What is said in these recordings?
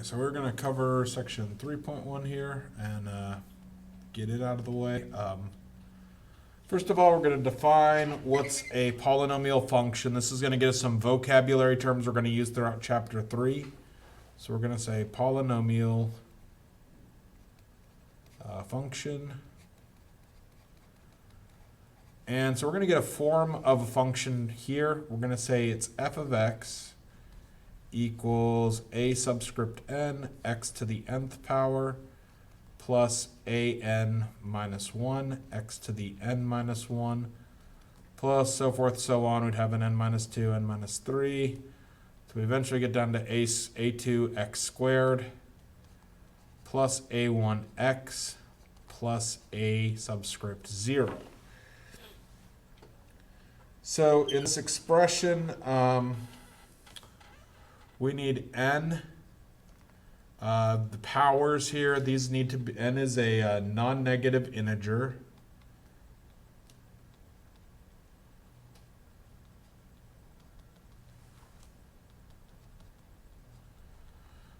So we're going to cover section 3.1 here and get it out of the way. First of all, we're going to define what's a polynomial function. This is going to get us some vocabulary terms we're going to use throughout chapter 3. So we're going to say polynomial function. And so we're going to get a form of a function here. We're going to say it's f of x equals a subscript n, x to the nth power, plus a n minus 1, x to the n minus 1, plus so forth, so on. We'd have an n minus 2, n minus 3. So we eventually get down to a2x squared plus a1x plus a subscript 0. So in this expression, we need n. The powers here, these need to be, n is a non-negative integer.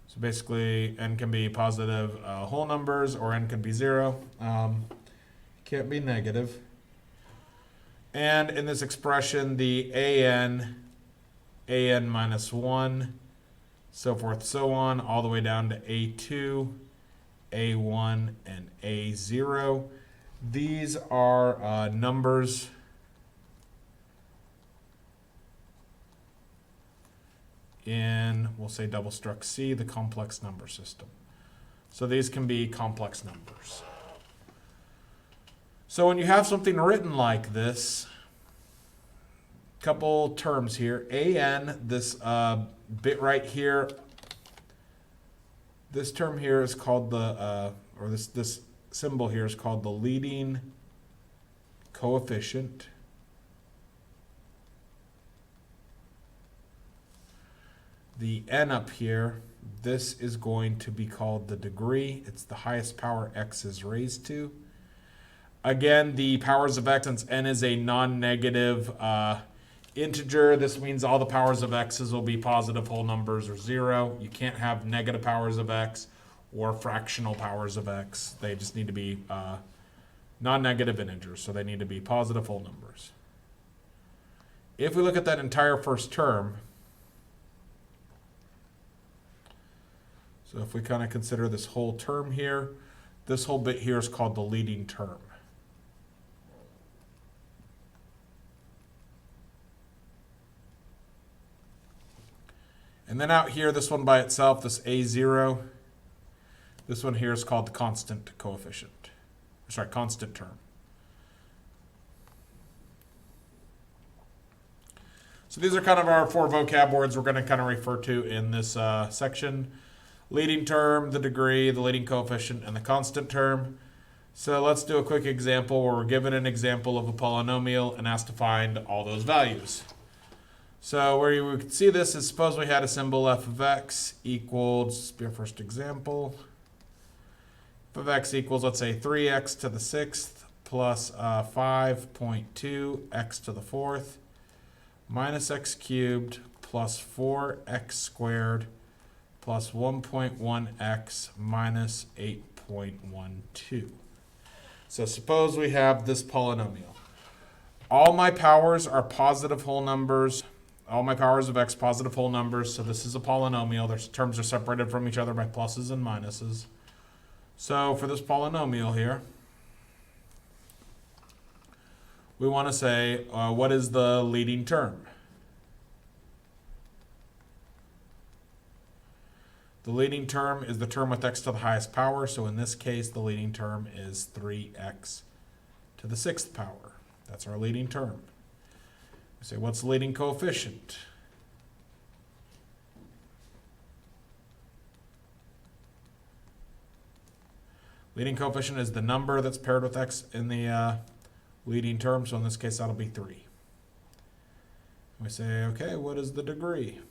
So basically, n can be positive whole numbers, or n can be 0. Can't be negative. And in this expression, the an minus 1, so forth, so on, all the way down to a2, a1, and a0. These are numbers in, we'll say double struct C, the complex number system. So these can be complex numbers. So when you have something written like this, couple terms here, an, this bit right here, this term here is called the, or this symbol here is called the leading coefficient. The n up here, this is going to be called the degree. It's the highest power x is raised to. Again, the powers of x, since n is a non-negative integer, this means all the powers of x's will be positive whole numbers or 0. You can't have negative powers of x or fractional powers of x. They just need to be non-negative integers, so they need to be positive whole numbers. If we look at that entire first term, so if we kind of consider this whole term here, this whole bit here is called the leading term. And then out here, this one by itself, this a0, this one here is called the constant coefficient. Sorry, constant term. So these are kind of our 4 vocab words we're going to kind of refer to in this section. Leading term, the degree, the leading coefficient, and the constant term. So let's do a quick example where we're given an example of a polynomial and asked to find all those values. So where you would see this is, suppose we had a symbol f of x equals, this will be our first example. F of x equals, let's say, 3x to the 6th plus 5.2 x to the 4th minus x cubed plus 4x squared plus 1.1x minus 8.12. So suppose we have this polynomial. All my powers are positive whole numbers. All my powers of x positive whole numbers, so this is a polynomial. Their terms are separated from each other by pluses and minuses. So for this polynomial here, we want to say, what is the leading term? The leading term is the term with x to the highest power, so in this case, the leading term is 3x to the 6th power. That's our leading term. We say, what's the leading coefficient? Leading coefficient is the number that's paired with x in the leading term, so in this case, that'll be 3. We say, okay, what is the degree?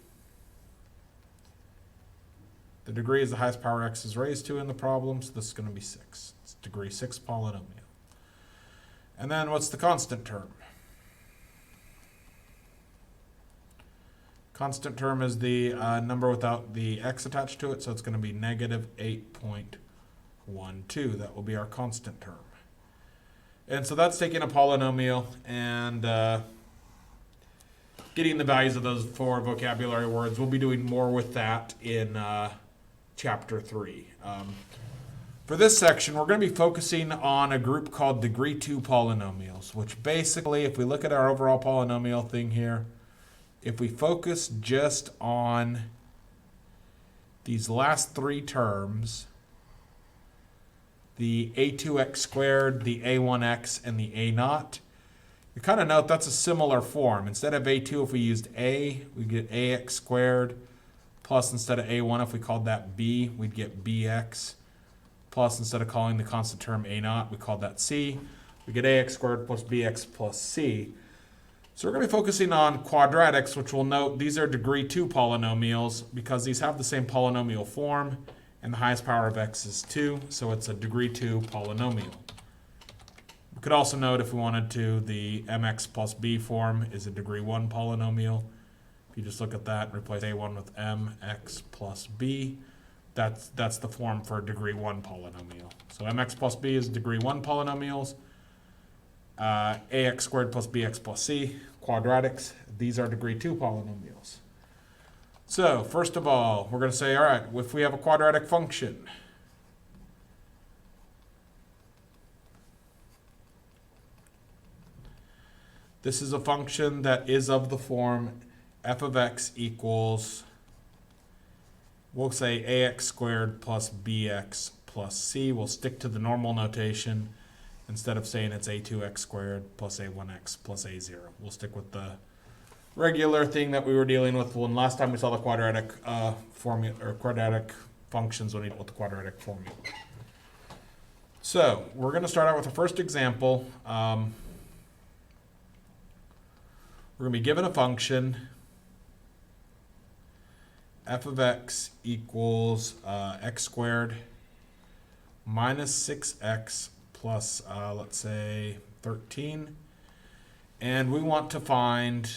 The degree is the highest power x is raised to in the problem, so this is going to be 6. It's degree 6 polynomial. And then what's the constant term? Constant term is the number without the x attached to it, so it's going to be negative 8.12. That will be our constant term. And so that's taking a polynomial and getting the values of those 4 vocabulary words. We'll be doing more with that in chapter 3. For this section, we're going to be focusing on a group called degree 2 polynomials, which basically, if we look at our overall polynomial thing here, if we focus just on these last 3 terms, the a2x squared, the a1x, and the a0, you kind of note that's a similar form. Instead of a2, if we used a, we get ax squared, plus instead of a1, if we called that b, we'd get bx, plus instead of calling the constant term a0, we called that c. We get ax squared plus bx plus c. So we're going to be focusing on quadratics, which we'll note these are degree 2 polynomials because these have the same polynomial form, and the highest power of x is 2, so it's a degree 2 polynomial. We could also note, if we wanted to, the mx plus b form is a degree 1 polynomial. If you just look at that and replace a1 with mx plus b, that's the form for a degree 1 polynomial. So mx plus b is degree 1 polynomials. Ax squared plus bx plus c, quadratics, these are degree 2 polynomials. So, first of all, we're going to say, all right, if we have a quadratic function, this is a function that is of the form f of x equals, we'll say ax squared plus bx plus c. We'll stick to the normal notation. Instead of saying it's a2x squared plus a1x plus a0. We'll stick with the regular thing that we were dealing with when last time we saw the quadratic formula or quadratic functions when we dealt with the quadratic formula. So we're going to start out with the first example. We're going to be given a function f of x equals x squared minus 6x plus, let's say, 13. And we want to find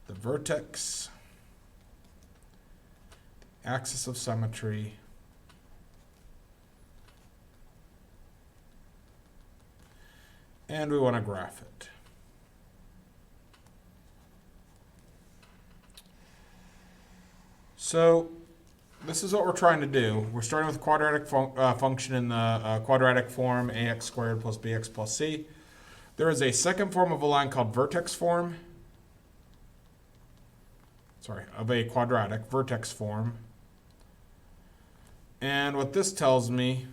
the vertex, the axis of symmetry, and we want to graph it. So this is what we're trying to do. We're starting with a quadratic function in the quadratic form, ax squared plus bx plus c. There is a second form of a line called vertex form. Sorry, of a quadratic vertex form. And what this tells me,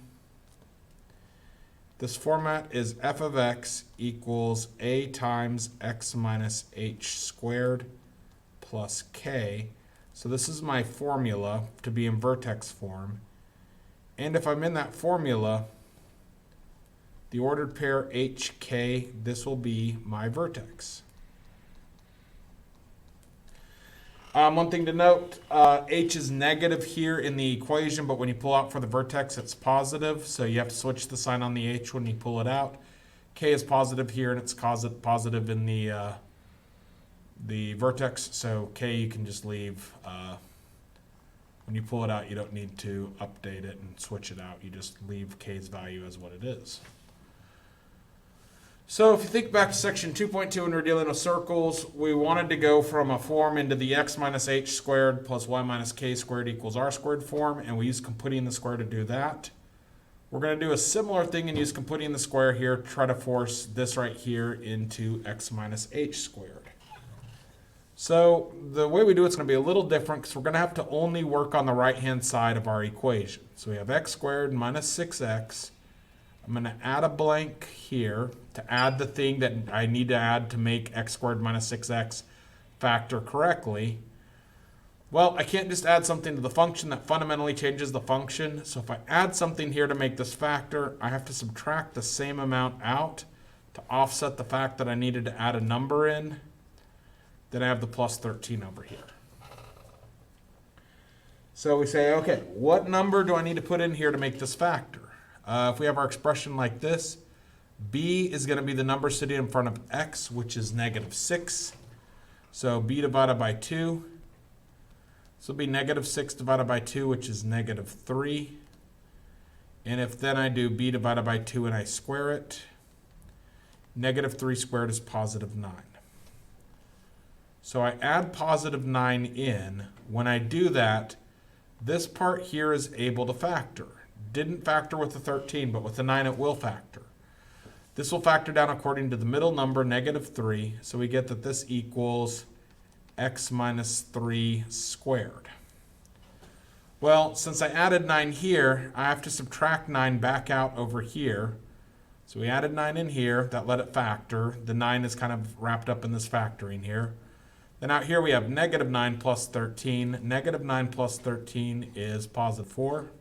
this format is f of x equals a times x minus h squared plus k. So this is my formula to be in vertex form. And if I'm in that formula, the ordered pair hk, this will be my vertex. One thing to note, h is negative here in the equation, but when you pull out for the vertex, it's positive. So you have to switch the sign on the h when you pull it out. K is positive here, and it's positive in the vertex, so k you can just leave. When you pull it out, you don't need to update it and switch it out. You just leave k's value as what it is. So if you think back to section 2.2 when we're dealing with circles, we wanted to go from a form into the x minus h squared plus y minus k squared equals r squared form, and we use completing the square to do that. We're going to do a similar thing and use completing the square here, try to force this right here into x minus h squared. So the way we do it's going to be a little different because we're going to have to only work on the right-hand side of our equation. So we have x squared minus 6x. I'm going to add a blank here to add the thing that I need to add to make x squared minus 6x factor correctly. Well, I can't just add something to the function that fundamentally changes the function. So if I add something here to make this factor, I have to subtract the same amount out to offset the fact that I needed to add a number in. Then I have the plus 13 over here. So we say, okay, what number do I need to put in here to make this factor? If we have our expression like this, b is going to be the number sitting in front of x, which is negative 6. So b divided by 2. This will be negative 6 divided by 2, which is negative 3. And if then I do b divided by 2 and I square it, negative 3 squared is positive 9. So I add positive 9 in. When I do that, this part here is able to factor. Didn't factor with the 13, but with the 9 it will factor. This will factor down according to the middle number, negative 3. So we get that this equals x minus 3 squared. Well, since I added 9 here, I have to subtract 9 back out over here. So we added 9 in here. That let it factor. The 9 is kind of wrapped up in this factoring here. Then out here we have negative 9 plus 13. Negative 9 plus 13 is positive 4.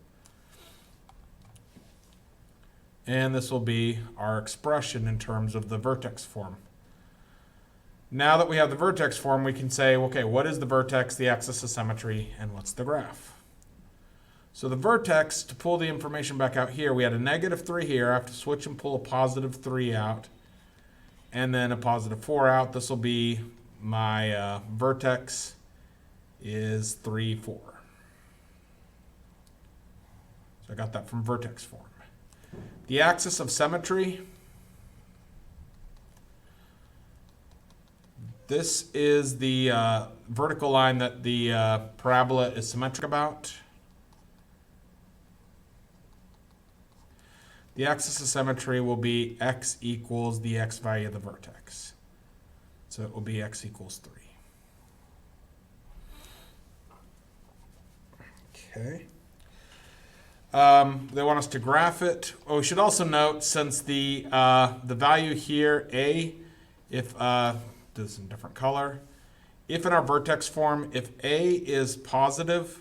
And this will be our expression in terms of the vertex form. Now that we have the vertex form, we can say, okay, what is the vertex, the axis of symmetry, and what's the graph? So the vertex, to pull the information back out here, we had a negative 3 here. I have to switch and pull a positive 3 out, and then a positive 4 out. This will be my vertex is 3, 4. So I got that from vertex form. The axis of symmetry, this is the vertical line that the parabola is symmetric about. The axis of symmetry will be x equals the x value of the vertex. So it will be x equals 3. Okay. They want us to graph it. Oh, we should also note, since the value here, a, if this is in a different color, if in our vertex form, if a is positive,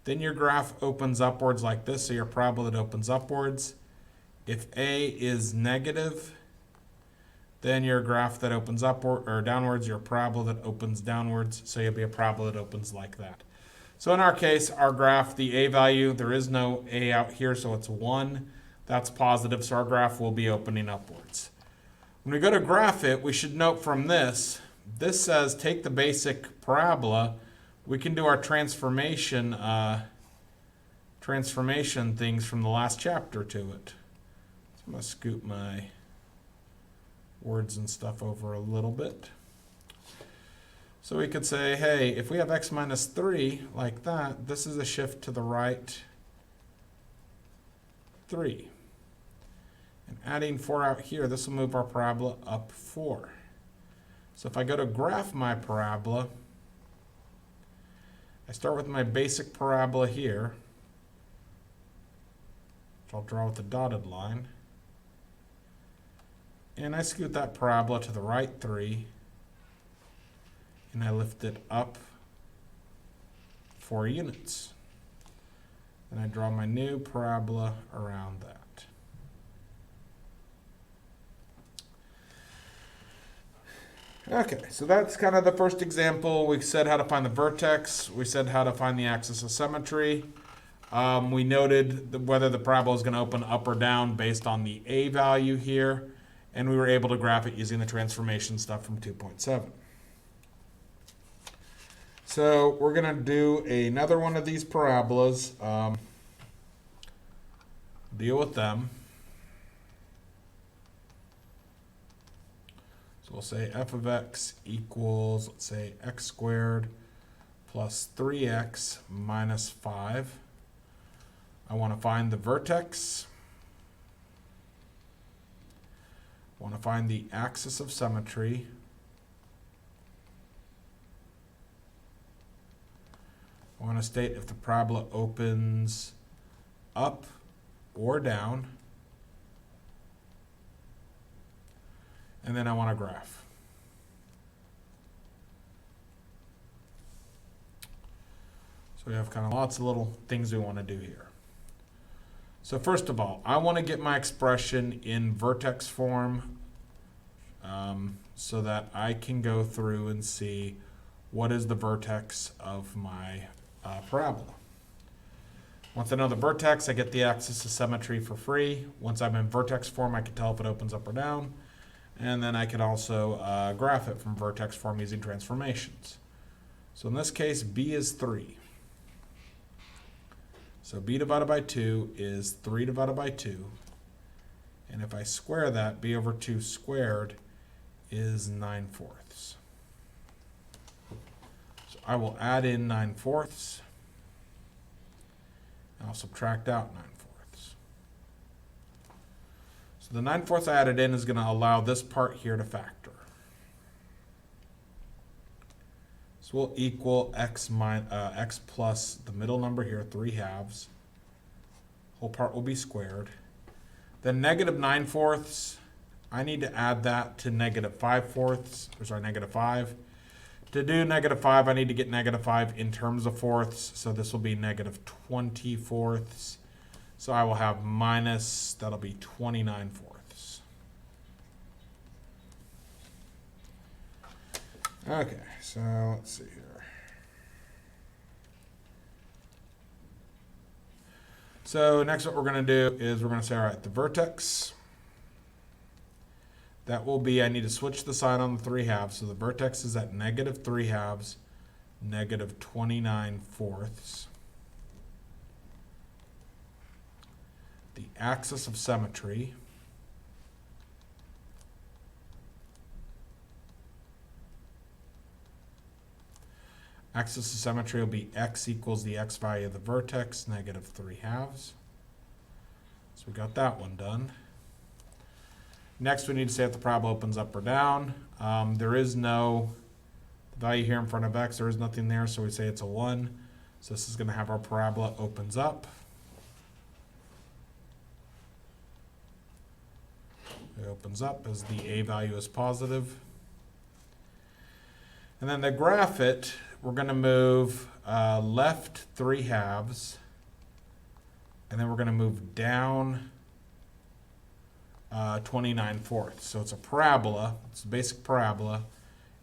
then your graph opens upwards like this, so your parabola opens upwards. If a is negative, then your graph that opens upward or downwards, your parabola that opens downwards, so you'll be a parabola that opens like that. So in our case, our graph, the a value, there is no a out here, so it's 1. That's positive, so our graph will be opening upwards. When we go to graph it, we should note from this, this says take the basic parabola. We can do our transformation things from the last chapter to it. So I'm going to scoot my words and stuff over a little bit. So we could say, hey, if we have x minus 3 like that, this is a shift to the right 3. And adding 4 out here, this will move our parabola up 4. So if I go to graph my parabola, I start with my basic parabola here, which I'll draw with a dotted line. And I scoot that parabola to the right 3. And I lift it up 4 units. And I draw my new parabola around that. Okay, so that's kind of the first example. We said how to find the vertex. We said how to find the axis of symmetry. We noted whether the parabola is going to open up or down based on the a value here. And we were able to graph it using the transformation stuff from 2.7. So we're going to do another one of these parabolas, deal with them. So we'll say f of x equals, let's say, x squared plus 3x minus 5. I want to find the vertex. I want to find the axis of symmetry. I want to state if the parabola opens up or down. And then I want to graph. So we have kind of lots of little things we want to do here. So first of all, I want to get my expression in vertex form so that I can go through and see what is the vertex of my parabola. Once I know the vertex, I get the axis of symmetry for free. Once I'm in vertex form, I can tell if it opens up or down. And then I can also graph it from vertex form using transformations. So in this case, b is 3. So b divided by 2 is 3 divided by 2. And if I square that, b over 2 squared is 9/4. So I will add in 9/4. I'll subtract out 9/4. So the 9/4 I added in is going to allow this part here to factor. So we'll equal x plus the middle number here, 3/2. Whole part will be squared. Then negative 9/4, I need to add that to negative 5/4, or sorry, negative 5. To do negative 5, I need to get negative 5 in terms of fourths, so this will be negative 20/4. So I will have minus, that'll be 29/4. Okay, so let's see here. So next what we're going to do is we're going to say, all right, the vertex, that will be, I need to switch the sign on the 3/2. So the vertex is at negative 3/2, negative 29/4. The axis of symmetry will be x equals the x value of the vertex, negative 3/2. So we got that one done. Next, we need to say if the parabola opens up or down. There is no value here in front of x. There is nothing there, so we say it's a 1. So this is going to have our parabola opens up. It opens up as the a value is positive. And then to graph it, we're going to move left 3/2, and then we're going to move down 29/4. So it's a parabola. It's a basic parabola.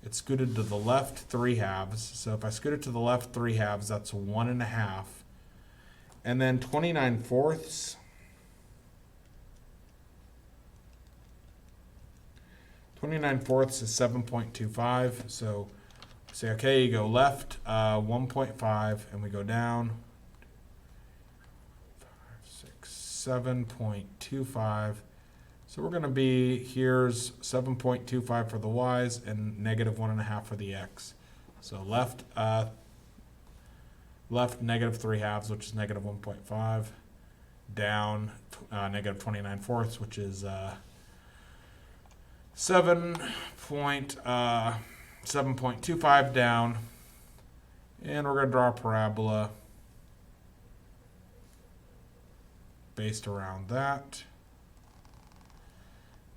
It's scooted to the left 3/2. So if I scoot it to the left 3/2, that's 1.5. And then 29/4. 29/4 is 7.25. So say, okay, you go left 1.5, and we go down 5, 6, 7.25. So we're going to be, here's 7.25 for the y's and negative 1.5 for the x. So left negative 3/2, which is negative 1.5, down negative 29/4, which is 7.25 down, and we're going to draw a parabola based around that.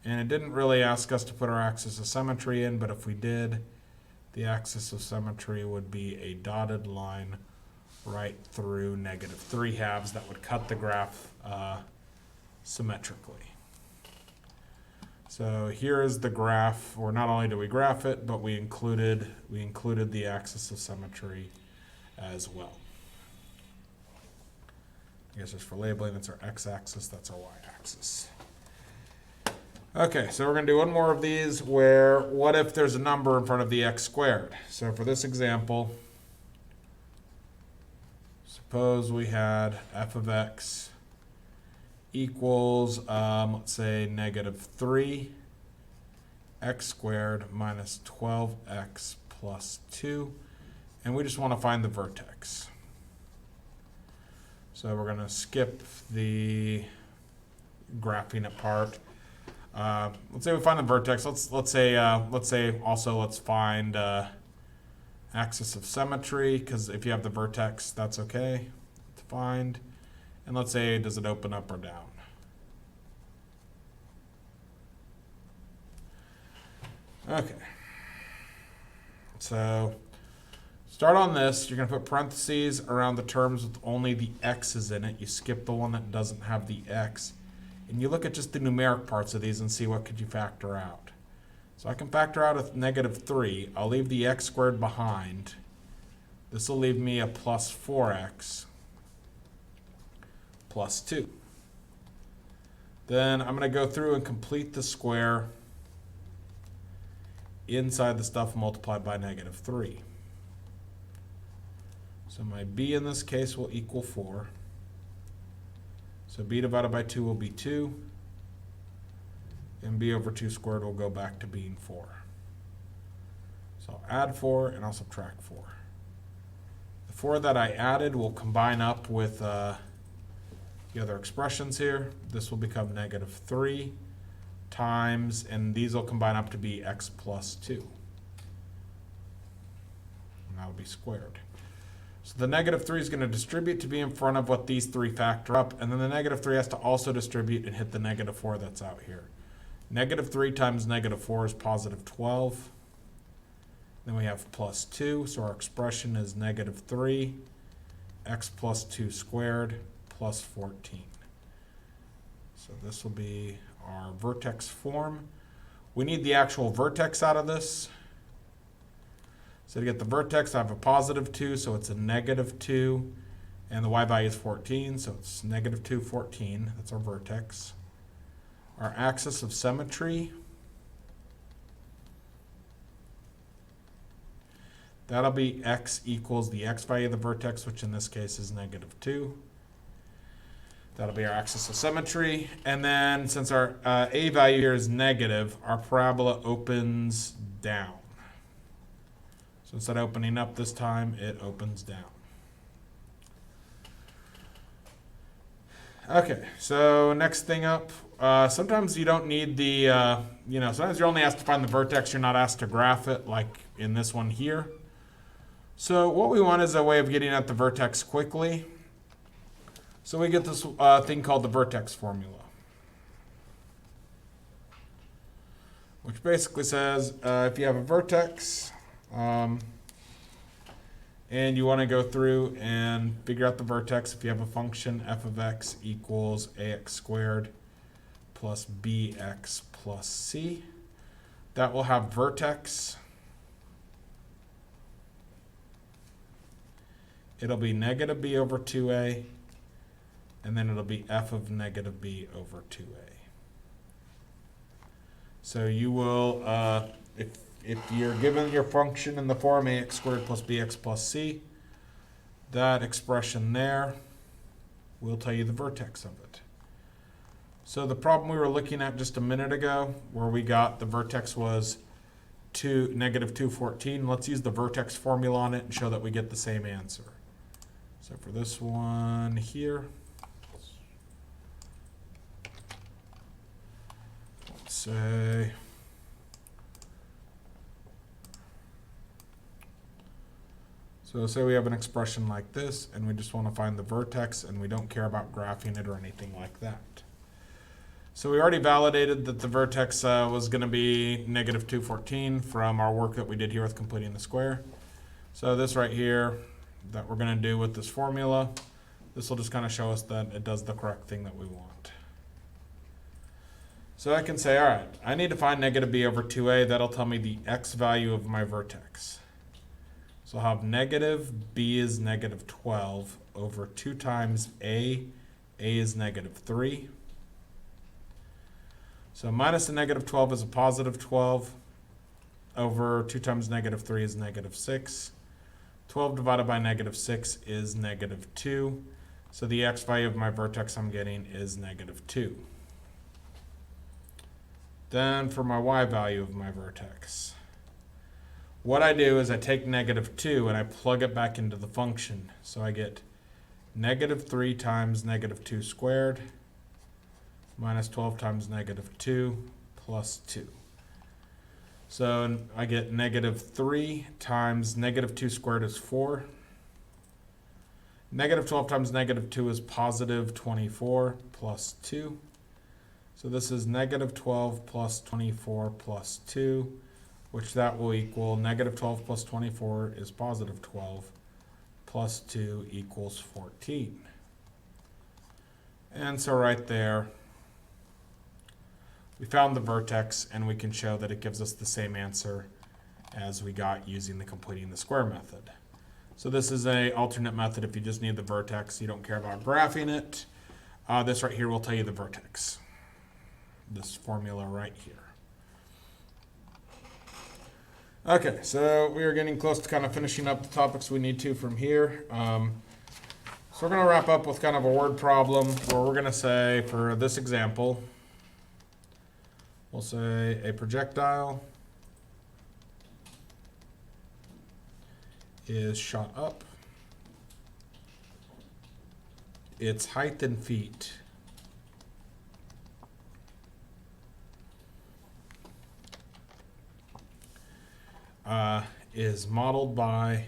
And it didn't really ask us to put our axis of symmetry in, but if we did, the axis of symmetry would be a dotted line right through negative 3/2 that would cut the graph symmetrically. So here is the graph, or not only do we graph it, but we included the axis of symmetry as well. I guess just for labeling, that's our x-axis, that's our y-axis. Okay, so we're going to do one more of these where, what if there's a number in front of the x squared? So for this example, suppose we had f of x equals, let's say, negative 3 x squared minus 12x plus 2, and we just want to find the vertex. So we're going to skip the graphing it part. Let's say we find the vertex. Let's say also let's find axis of symmetry, because if you have the vertex, that's okay to find. And let's say, does it open up or down? Okay. So start on this. You're going to put parentheses around the terms with only the x's in it. You skip the one that doesn't have the x. And you look at just the numeric parts of these and see what could you factor out. So I can factor out a negative 3. I'll leave the x squared behind. This will leave me a plus 4x plus 2. Then I'm going to go through and complete the square inside the stuff multiplied by -3. So my b in this case will equal 4. So b divided by 2 will be 2. And b over 2 squared will go back to being 4. So I'll add 4 and I'll subtract 4. The 4 that I added will combine up with the other expressions here. This will become -3 times, and these will combine up to be x plus 2. And that will be squared. So the -3 is going to distribute to be in front of what these three factor up, and then the -3 has to also distribute and hit the -4 that's out here. -3 times -4 is positive 12. Then we have plus 2, so our expression is -3 x plus 2 squared plus 14. So this will be our vertex form. We need the actual vertex out of this. So to get the vertex, I have a positive 2, so it's a -2, and the y value is 14, so it's -2, 14. That's our vertex. Our axis of symmetry, that'll be x equals the x value of the vertex, which in this case is -2. That'll be our axis of symmetry. And then since our a value here is negative, our parabola opens down. So instead of opening up this time, it opens down. Okay, so next thing up, sometimes you don't need the, sometimes you're only asked to find the vertex, you're not asked to graph it, like in this one here. So what we want is a way of getting at the vertex quickly. So we get this thing called the vertex formula, which basically says if you have a vertex, and you want to go through and figure out the vertex, if you have a function f of x equals ax squared plus bx plus c, that will have vertex. It'll be -b over 2a, and then it'll be f of -b over 2a. So you will, if you're given your function in the form ax squared plus bx plus c, that expression there will tell you the vertex of it. So the problem we were looking at just a minute ago, where we got the vertex was -2, 14, let's use the vertex formula on it and show that we get the same answer. So for this one here, let's say we have an expression like this, and we just want to find the vertex, and we don't care about graphing it or anything like that. So we already validated that the vertex was going to be -2, 14 from our work that we did here with completing the square. So this right here that we're going to do with this formula, this will just kind of show us that it does the correct thing that we want. So I can say, all right, I need to find -b over 2a. That'll tell me the x value of my vertex. So I'll have b is -12 over 2 times a is -3. So minus the -12 is a positive 12 over 2 times -3 is -6. 12 divided by -6 is -2. So the x value of my vertex I'm getting is -2. Then for my y value of my vertex, what I do is I take -2 and I plug it back into the function. So I get -3 times -2 squared minus 12 times -2 plus 2. So I get -3 times -2 squared is 4. -12 times -2 is positive 24 plus 2. So this is -12 plus 24 plus 2, which that will equal -12 plus 24 is positive 12 plus 2 equals 14. And so right there, we found the vertex, and we can show that it gives us the same answer as we got using the completing the square method. So this is an alternate method if you just need the vertex, you don't care about graphing it. This right here will tell you the vertex. This formula right here. Okay, so we are getting close to kind of finishing up the topics we need to from here. So we're going to wrap up with kind of a word problem where we're going to say, for this example, we'll say a projectile is shot up. Its height in feet is modeled by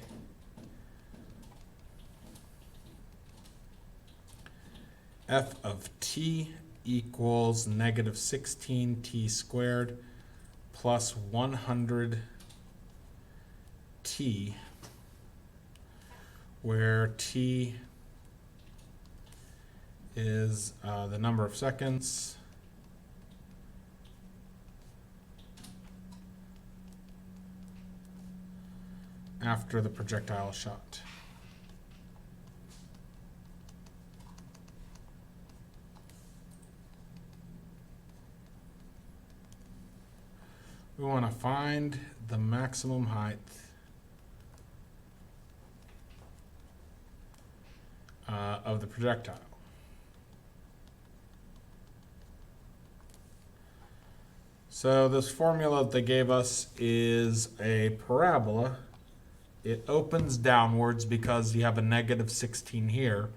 f of t equals negative 16t squared plus 100t, where t is the number of seconds after the projectile shot. We want to find the maximum height of the projectile. So this formula that they gave us is a parabola. It opens downwards because you have a negative 16 here.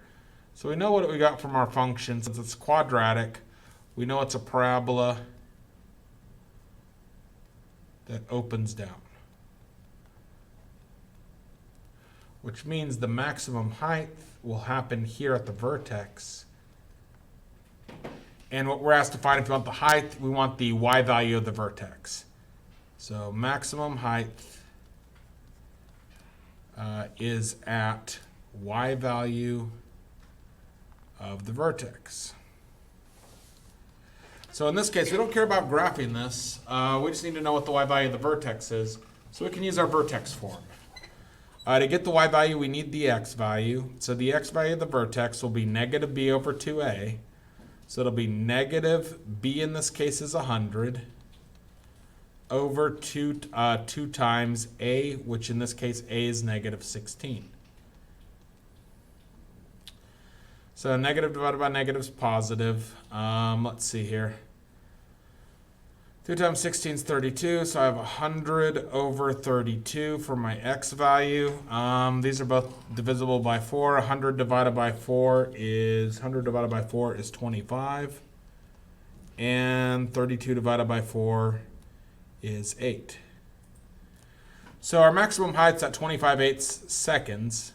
So we know what we got from our function. Since it's quadratic, we know it's a parabola that opens down, which means the maximum height will happen here at the vertex. And what we're asked to find, if you want the height, we want the y value of the vertex. So maximum height is at y value of the vertex. So in this case, we don't care about graphing this. We just need to know what the y value of the vertex is. So we can use our vertex form. To get the y value, we need the x value. So the x value of the vertex will be negative b over 2a. So it'll be negative b in this case is 100 over 2 times a, which in this case a is negative 16. So negative divided by negative is positive. Let's see here. 2 times 16 is 32, so I have 100 over 32 for my x value. These are both divisible by 4. 100 divided by 4 is 25, and 32 divided by 4 is 8. So our maximum height's at 25/8 seconds.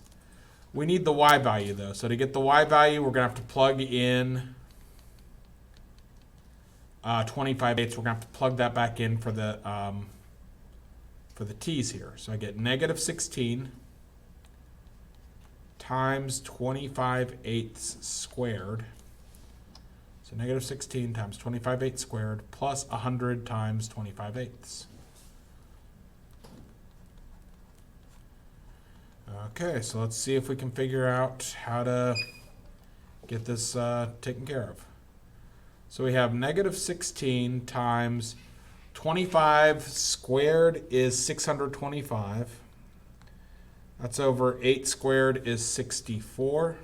We need the y value though. So to get the y value, we're gonna have to plug in 25/8. We're gonna have to plug that back in for the t's here. So I get negative 16 times 25/8 squared. So negative 16 times 25/8 squared plus 100 times 25/8. Okay, so let's see if we can figure out how to get this taken care of. So we have negative 16 times 25 squared is 625. That's over 8 squared is 64.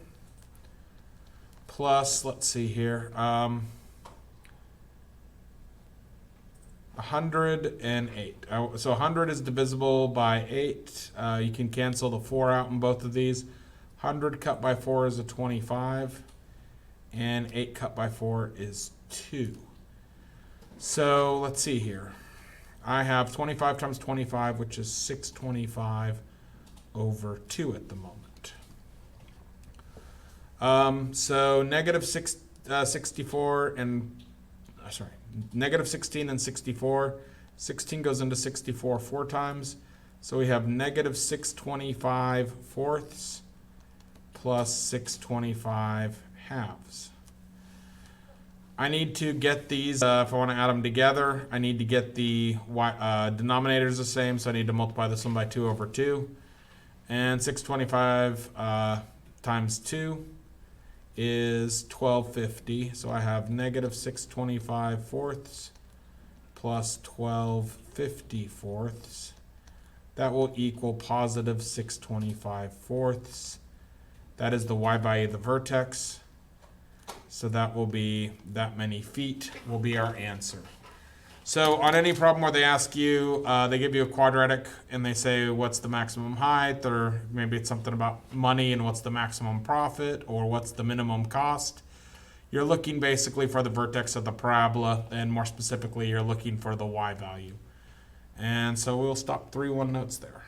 Plus, let's see here, 108. So 100 is divisible by 8. You can cancel the 4 out in both of these. 100 cut by 4 is a 25. And 8 cut by 4 is 2. So let's see here. I have 25 times 25, which is 625 over 2 at the moment. So negative 64 and, negative 16 and 64. 16 goes into 64 4 times. So we have negative 625 fourths plus 625 halves. I need to get these, if I want to add them together, I need to get the denominators the same, so I need to multiply this one by 2 over 2. And 625 times 2 is 1250, so I have negative 625 fourths plus 1250 fourths. that will equal positive 625 fourths. That is the y value of the vertex. So that will be that many feet will be our answer. So on any problem where they ask you, they give you a quadratic and they say what's the maximum height, or maybe it's something about money and what's the maximum profit, or what's the minimum cost. You're looking basically for the vertex of the parabola, and more specifically, you're looking for the y value. And so we'll stop 3-1 notes there.